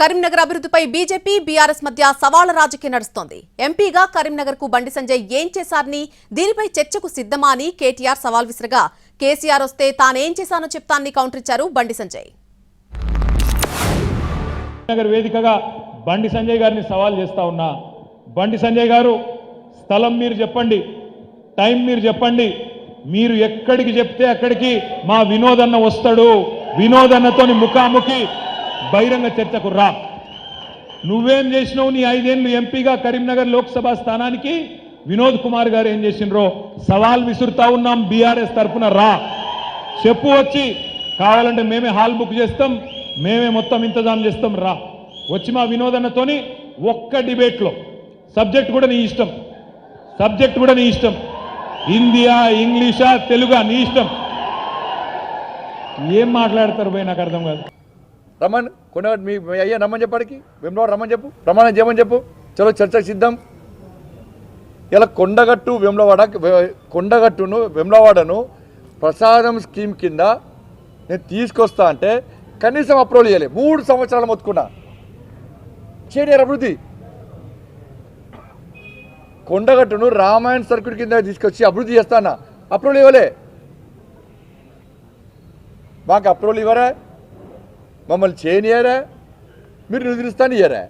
కరీంనగర్ అభివృద్ధిపై BJP BRS మధ్య సవాళ్ల రాజకీయం నడుస్తోంది. ఎంపీగా కరీంనగర్ కు బండి సంజయ్ ఏం చేశారని, దీనిపై చర్చకు సిద్ధమా అని కేటీఆర్ సవాల్ విసిరగా, కేసీఆర్ వస్తే తానేం చేశానో చెప్తానని కౌంటర్ ఇచ్చారు బండి సంజయ్. కరీంనగర్ వేదికగా బండి సంజయ్ గారిని సవాల్ చేస్తా ఉన్నా. బండి సంజయ్ గారు, స్థలం మీరు చెప్పండి, టైం మీరు చెప్పండి, మీరు ఎక్కడికి చెప్తే అక్కడికి మా వినోదన్న వస్తాడు. వినోదన్నతోని ముఖాముఖి బహిరంగ చర్చకు రా. నువ్వేం చేసినావు నీ 5 ఏళ్ళు ఎంపీగా కరీంనగర్ లోక్సభ స్థానానికి? వినోద్ కుమార్ గారు ఏం చేసినరో సవాల్ విసురుతా ఉన్నాం. బీఆర్ఎస్ తరఫున రా, చెప్పు, వచ్చి కావాలంటే మేమే హాల్ బుక్ చేస్తాం, మేమే మొత్తం ఇంతజాం చేస్తాం. రా, వచ్చి మా వినోదన్నతోని ఒక్క డిబేట్లో, సబ్జెక్ట్ కూడా నీ ఇష్టం, సబ్జెక్ట్ కూడా నీ ఇష్టం, హిందీయా ఇంగ్లీషా తెలుగా నీ ఇష్టం, ఏం మాట్లాడతారు పోయి నాకు అర్థం కాదు. రమన్ కొండగట్టు మీ అయ్యా రమ్మని చెప్పాడికి, వెమ్లవాడ రమ్మని చెప్పు, ప్రమాణం చేయమని చెప్పు, చలో చర్చకు సిద్ధం. ఇలా కొండగట్టును వెమ్లవాడను ప్రసాదం స్కీమ్ కింద నేను తీసుకొస్తా అంటే కనీసం అప్రూవల్ చేయలే. 3 సంవత్సరాలు మొత్తుకున్నా, చేయలేరు అభివృద్ధి. కొండగట్టును రామాయణ సర్క్యూట్ కింద తీసుకొచ్చి అభివృద్ధి చేస్తానా, అప్రూవల్ ఇవ్వలే. మాకు అప్రూవల్ ఇవ్వరా, మమ్మల్ని చేయనియరా, మీరు నిధులిస్తాను ఇయ్యరా.